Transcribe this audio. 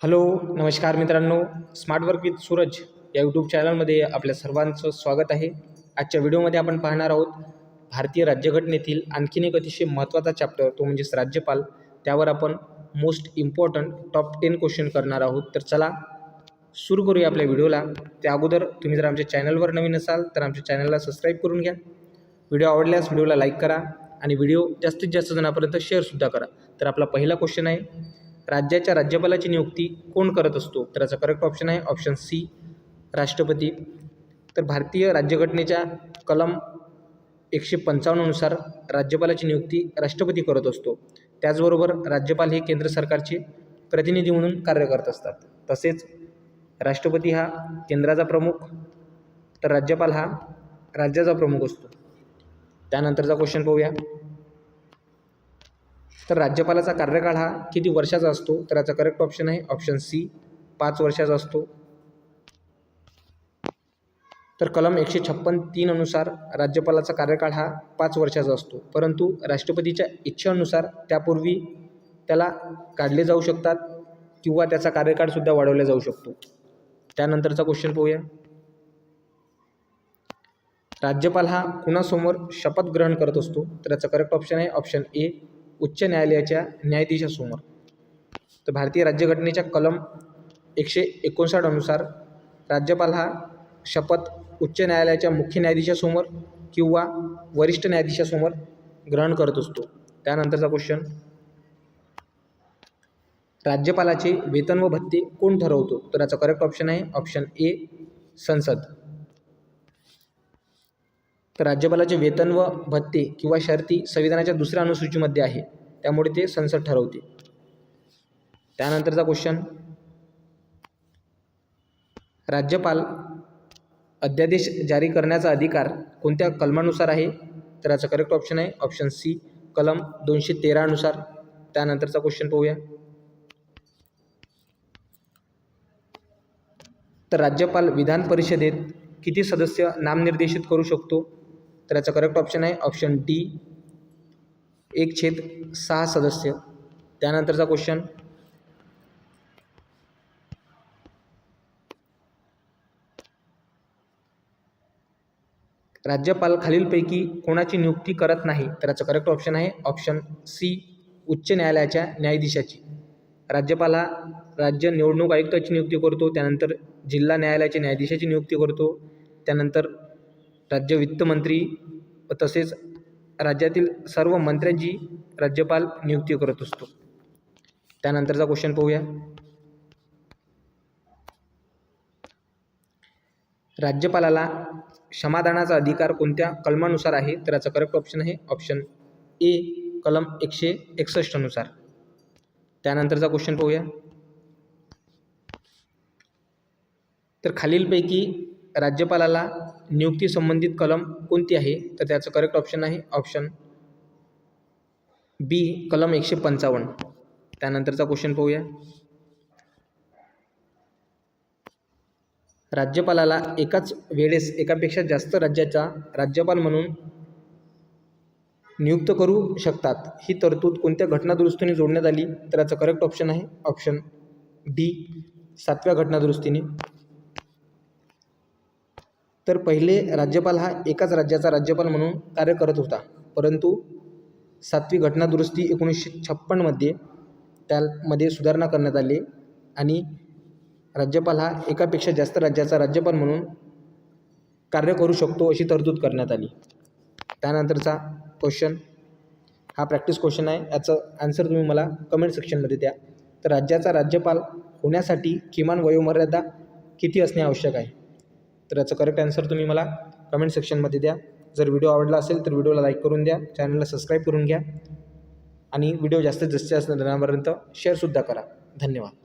Hello नमस्कार मित्रांनो, smart work with Suraj या यूट्यूब चॅनलमध्ये आपल्या सर्वांचं स्वागत आहे. आजच्या व्हिडिओमध्ये आपण पाहणार आहोत भारतीय राज्यघटनेतील आणखीन एक अतिशय महत्त्वाचा चॅप्टर, तो म्हणजेच राज्यपाल. त्यावर आपण मोस्ट इम्पॉर्टंट टॉप 10 क्वेश्चन करणार आहोत. तर चला सुरू करूया आपल्या व्हिडिओला. त्या अगोदर तुम्ही जर आमच्या चॅनलवर नवीन असाल तर आमच्या चॅनलला सबस्क्राईब करून घ्या. व्हिडिओ आवडल्यास व्हिडिओला लाईक करा आणि व्हिडिओ जास्तीत जास्त जणांपर्यंत शेअरसुद्धा करा. तर आपला पहिला क्वेश्चन आहे, राज्याच्या राज्यपालाची नियुक्ती कोण करत असतो? तर याचा करेक्ट ऑप्शन आहे ऑप्शन सी, राष्ट्रपती. तर भारतीय राज्यघटनेच्या कलम 155 नुसार राज्यपालाची नियुक्ती राष्ट्रपती करत असतो. त्याचबरोबर राज्यपाल हे केंद्र सरकारचे प्रतिनिधी म्हणून कार्य करत असतात. तसेच राष्ट्रपती हा केंद्राचा प्रमुख, तर राज्यपाल हा राज्याचा प्रमुख असतो. त्यानंतरचा क्वेश्चन पाहूया. तर राज्यपालाचा कार्यकाळ हा किती वर्षाचा असतो? तर याचा करेक्ट ऑप्शन आहे ऑप्शन सी, 5 वर्षाचा असतो. तर कलम 156(3) अनुसार राज्यपालाचा कार्यकाळ हा 5 वर्षाचा असतो, परंतु राष्ट्रपतीच्या इच्छेनुसार त्यापूर्वी त्याला काढले जाऊ शकतात किंवा त्याचा कार्यकाळसुद्धा वाढवला जाऊ शकतो. त्यानंतरचा क्वेश्चन पाहूया. राज्यपाल हा कुणासमोर शपथ ग्रहण करत असतो? तर याचा करेक्ट ऑप्शन आहे ऑप्शन ए, उच्च न्यायालयाच्या न्यायाधीशासमोर. तर भारतीय राज्यघटनेच्या कलम 159 अनुसार राज्यपाल हा शपथ उच्च न्यायालयाच्या मुख्य न्यायाधीशासमोर किंवा वरिष्ठ न्यायाधीशासमोर ग्रहण करत असतो. त्यानंतरचा क्वेश्चन, राज्यपालाचे वेतन व भत्ते कोण ठरवतो? तर याचा करेक्ट ऑप्शन आहे ऑप्शन ए, संसद. तर राज्यपालाचे वेतन व भत्ते किंवा शर्ती संविधानाच्या दुसऱ्या अनुसूचीमध्ये आहे, त्यामुळे ते संसद ठरवते. त्यानंतरचा क्वेश्चन, राज्यपाल अध्यादेश जारी करण्याचा अधिकार कोणत्या कलमानुसार आहे? तर याचा करेक्ट ऑप्शन आहे ऑप्शन सी, कलम 213 नुसार. त्यानंतरचा क्वेश्चन पाहूया. तर राज्यपाल विधान परिषदेत किती सदस्य नामनिर्देशित करू शकतो? तर याचा करेक्ट ऑप्शन आहे ऑप्शन डी, 1/6 सदस्य. त्यानंतरचा क्वेश्चन, राज्यपाल खालीलपैकी कोणाची नियुक्ती करत नाही? तर याचा करेक्ट ऑप्शन आहे ऑप्शन सी, उच्च न्यायालयाच्या न्यायाधीशाची. राज्यपाल हा राज्य निवडणूक आयुक्ताची नियुक्ती करतो, त्यानंतर जिल्हा न्यायालयाच्या न्यायाधीशाची नियुक्ती करतो, त्यानंतर राज्य वित्तमंत्री तसेच राज्यातील सर्व मंत्र्यांची राज्यपाल नियुक्ती करत असतो. त्यानंतरचा क्वेश्चन पाहूया. राज्यपालाला क्षमादानाचा अधिकार कोणत्या कलमानुसार आहे? तर याचा करेक्ट ऑप्शन आहे ऑप्शन ए, कलम 161 नुसार. त्यानंतरचा क्वेश्चन पाहूया. तर खालीलपैकी राज्यपालाला नियुक्ती संबंधित कलम कोणती आहे? तर त्याचं करेक्ट ऑप्शन आहे ऑप्शन बी, कलम 155. त्यानंतरचा क्वेश्चन पाहूया. राज्यपालाला एकाच वेळेस एकापेक्षा जास्त राज्याचा राज्यपाल म्हणून नियुक्त करू शकतात, ही तरतूद कोणत्या घटनादुरुस्तीने जोडण्यात आली? तर याचं करेक्ट ऑप्शन आहे ऑप्शन डी, 7व्या घटनादुरुस्तीने. तर पहिले राज्यपाल हा एकाच राज्याचा राज्यपाल म्हणून कार्य करत होता, परंतु 7वी घटनादुरुस्ती 1956 मध्ये त्यामध्ये सुधारणा करण्यात आली आणि राज्यपाल हा एकापेक्षा जास्त राज्याचा राज्यपाल म्हणून कार्य करू शकतो अशी तरतूद करण्यात आली. त्यानंतरचा क्वेश्चन हा प्रॅक्टिस क्वेश्चन आहे, याचं आन्सर तुम्ही मला कमेंट सेक्शनमध्ये द्या. तर राज्याचा राज्यपाल होण्यासाठी किमान वयोमर्यादा किती असणे आवश्यक आहे? तर याचं करेक्ट आन्सर तुम्ही मला कमेंट सेक्शनमध्ये द्या. जर व्हिडिओ आवडला असेल तर व्हिडिओला लाईक करून द्या, चॅनलला सबस्क्राईब करून घ्या आणि व्हिडिओ जास्तीत जास्त जणांपर्यंत शेअरसुद्धा करा. धन्यवाद.